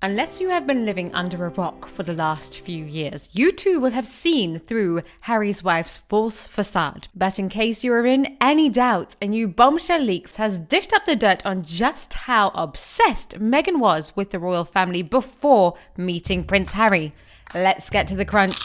Unless you have been living under a rock for the last few years, you too will have seen through Harry's wife's false facade. But in case you are in any doubt, a new bombshell leak has dished up the dirt on just how obsessed Meghan was with the royal family before meeting Prince Harry. Let's get to the crunch.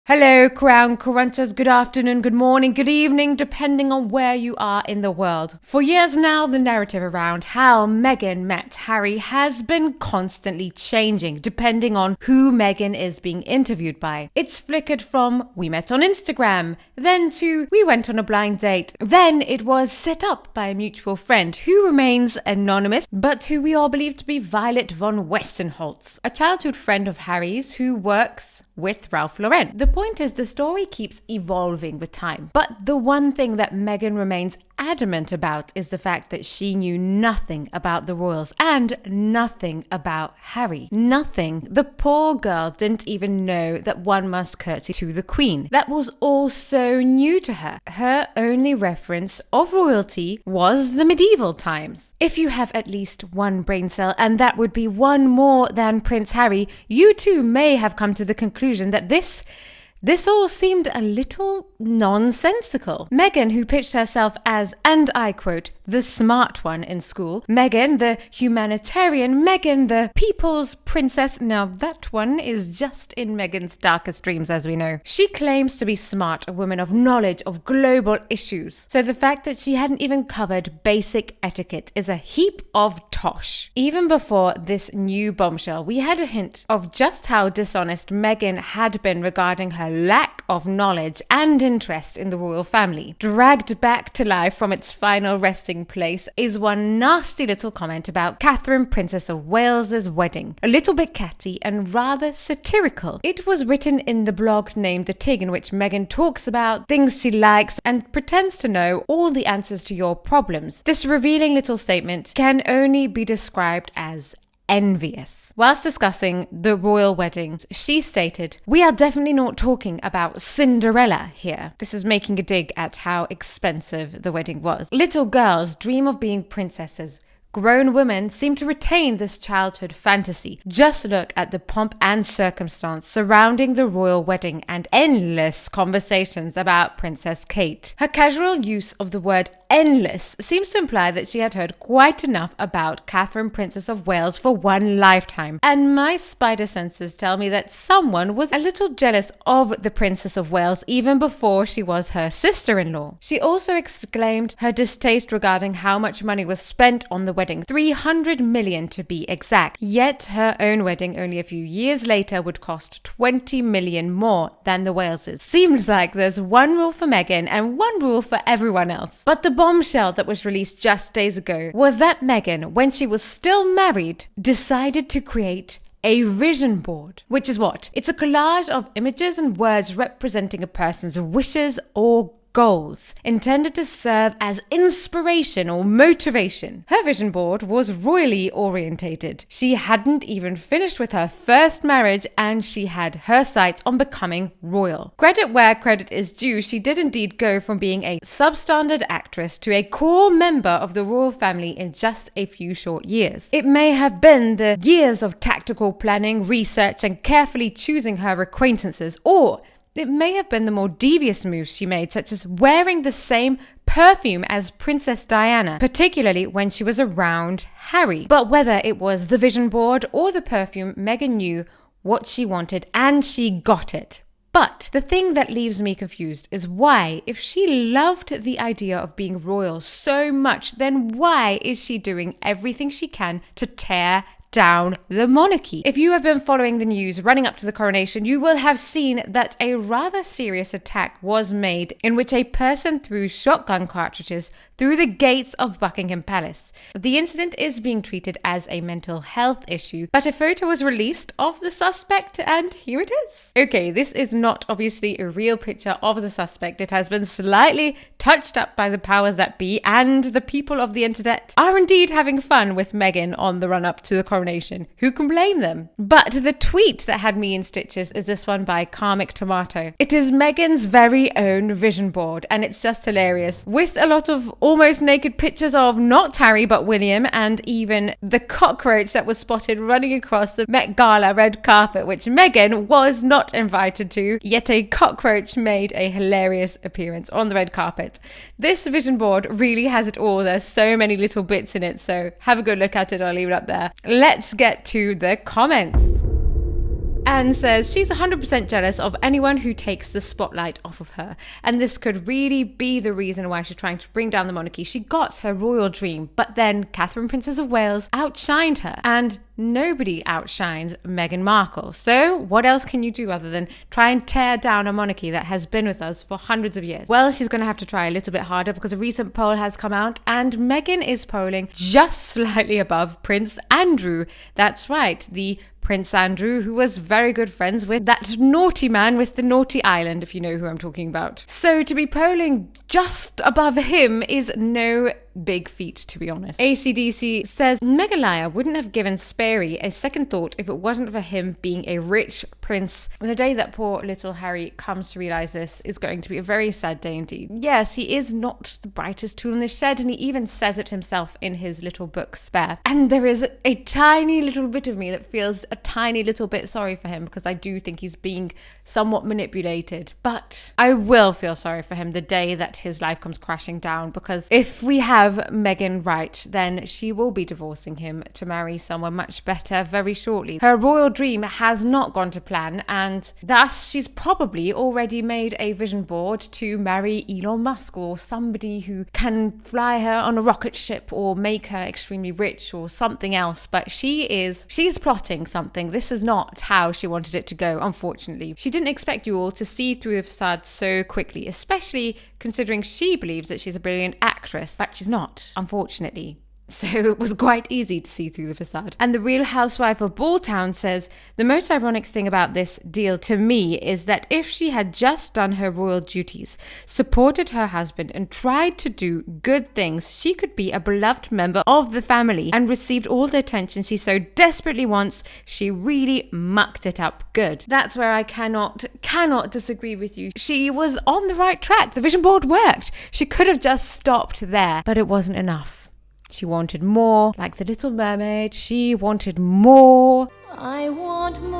Hello, Crown Crunchers. Good afternoon, good morning, good evening, depending on where you are in the world. For years now, the narrative around how Meghan met Harry has been constantly changing, depending on who Meghan is being interviewed by. It's flickered from, we met on Instagram, then to, we went on a blind date. Then it was set up by a mutual friend who remains anonymous, but who we all believe to be Violet von Westenholz, a childhood friend of Harry's who works with Ralph Lauren. The point is the story keeps evolving with time. But the one thing that Meghan remains adamant about is the fact that she knew nothing about the royals and nothing about Harry. Nothing. The poor girl didn't even know that one must curtsy to the Queen. That was all so new to her. Her only reference of royalty was the medieval times. If you have at least one brain cell, and that would be one more than Prince Harry, you too may have come to the conclusion that this all seemed a little nonsensical. Meghan, who pitched herself as, and I quote, the smart one in school, Meghan, the humanitarian, Meghan, the people's princess, now that one is just in Meghan's darkest dreams, as we know. She claims to be smart, a woman of knowledge of global issues. So the fact that she hadn't even covered basic etiquette is a heap of tosh. Even before this new bombshell, we had a hint of just how dishonest Meghan had been regarding her lack of knowledge and interest in the royal family. Dragged back to life from its final resting place is one nasty little comment about Catherine, Princess of Wales's wedding. A little bit catty and rather satirical. It was written in the blog named The Tig, in which Meghan talks about things she likes and pretends to know all the answers to your problems. This revealing little statement can only be described as envious. Whilst discussing the royal weddings, she stated, "We are definitely not talking about Cinderella here." This is making a dig at how expensive the wedding was. Little girls dream of being princesses. Grown women seem to retain this childhood fantasy. Just look at the pomp and circumstance surrounding the royal wedding and endless conversations about Princess Kate. Her casual use of the word endless seems to imply that she had heard quite enough about Catherine, Princess of Wales for one lifetime. And my spider senses tell me that someone was a little jealous of the Princess of Wales even before she was her sister-in-law. She also exclaimed her distaste regarding how much money was spent on the wedding, 300 million to be exact. Yet her own wedding only a few years later would cost 20 million more than the Waleses. Seems like there's one rule for Meghan and one rule for everyone else. But the bombshell that was released just days ago was that Meghan, when she was still married, decided to create a vision board. Which is what? It's a collage of images and words representing a person's wishes or goals, intended to serve as inspiration or motivation. Her vision board was royally orientated. She hadn't even finished with her first marriage and she had her sights on becoming royal. Credit where credit is due, she did indeed go from being a substandard actress to a core member of the royal family in just a few short years. It may have been the years of tactical planning, research, and carefully choosing her acquaintances, or it may have been the more devious moves she made, such as wearing the same perfume as Princess Diana, particularly when she was around Harry. But whether it was the vision board or the perfume, Meghan knew what she wanted and she got it. But the thing that leaves me confused is why, if she loved the idea of being royal so much, then why is she doing everything she can to tear down the monarchy? If you have been following the news running up to the coronation, you will have seen that a rather serious attack was made in which a person threw shotgun cartridges through the gates of Buckingham Palace. The incident is being treated as a mental health issue, but a photo was released of the suspect and here it is. Okay, this is not obviously a real picture of the suspect. It has been slightly touched up by the powers that be, and the people of the internet are indeed having fun with Meghan on the run up to the coronation. Who can blame them? But the tweet that had me in stitches is this one by Karmic Tomato. It is Meghan's very own vision board and it's just hilarious, with a lot of almost naked pictures of not Harry but William, and even the cockroach that was spotted running across the Met Gala red carpet, which Meghan was not invited to, yet a cockroach made a hilarious appearance on the red carpet. This vision board really has it all. There's so many little bits in it, so have a good look at it. I'll leave it up there. Let's get to the comments. Anne says she's 100% jealous of anyone who takes the spotlight off of her, and this could really be the reason why she's trying to bring down the monarchy. She got her royal dream, but then Catherine, Princess of Wales, outshined her, and nobody outshines Meghan Markle. So what else can you do other than try and tear down a monarchy that has been with us for hundreds of years? Well, she's going to have to try a little bit harder, because a recent poll has come out and Meghan is polling just slightly above Prince Andrew. That's right, the Prince Andrew, who was very good friends with that naughty man with the naughty island, if you know who I'm talking about. So to be polling just above him is no big feat, to be honest. ACDC says Meghalaya wouldn't have given Sperry a second thought if it wasn't for him being a rich prince. The day that poor little Harry comes to realize this is going to be a very sad day indeed. Yes, he is not the brightest tool in the shed, and he even says it himself in his little book Spare. And there is a tiny little bit of me that feels a tiny little bit sorry for him, because I do think he's being somewhat manipulated. But I will feel sorry for him the day that his life comes crashing down, because if we have Meghan right, then she will be divorcing him to marry someone much better very shortly. Her royal dream has not gone to plan, and thus she's probably already made a vision board to marry Elon Musk or somebody who can fly her on a rocket ship or make her extremely rich or something else. But she's plotting something. This is not how she wanted it to go, unfortunately. She didn't expect you all to see through the facade so quickly, especially considering she believes that she's a brilliant actress, but she's not, unfortunately. So it was quite easy to see through the facade. And the Real Housewife of Balltown says, the most ironic thing about this deal to me is that if she had just done her royal duties, supported her husband, and tried to do good things, she could be a beloved member of the family and received all the attention she so desperately wants. She really mucked it up good. That's where I cannot disagree with you. She was on the right track. The vision board worked. She could have just stopped there, but it wasn't enough. She wanted more, like the Little Mermaid. She wanted more. I want more.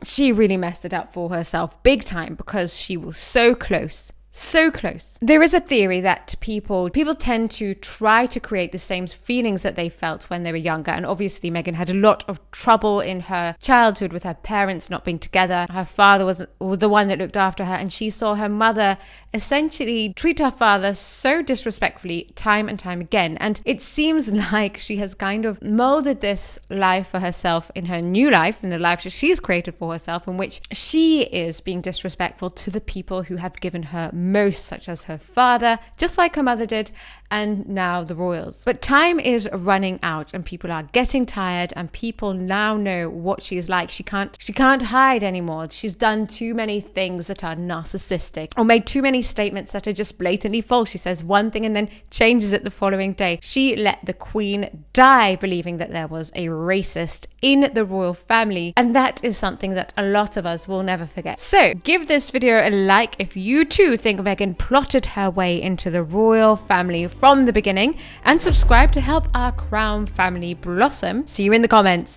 She really messed it up for herself big time, because she was so close. So close. There is a theory that people tend to try to create the same feelings that they felt when they were younger. And obviously Meghan had a lot of trouble in her childhood with her parents not being together. Her father was the one that looked after her, and she saw her mother essentially treat her father so disrespectfully time and time again. And it seems like she has kind of molded this life for herself in her new life, in the life that she's created for herself, in which she is being disrespectful to the people who have given her most, such as her father, just like her mother did, and now the royals. But time is running out, and people are getting tired, and people now know what she is like. She can't hide anymore. She's done too many things that are narcissistic, or made too many statements that are just blatantly false. She says one thing and then changes it the following day. She let the Queen die believing that there was a racist in the royal family, and that is something that a lot of us will never forget. So give this video a like if you too think Meghan plotted her way into the royal family from the beginning, and subscribe to help our crown family blossom. See you in the comments.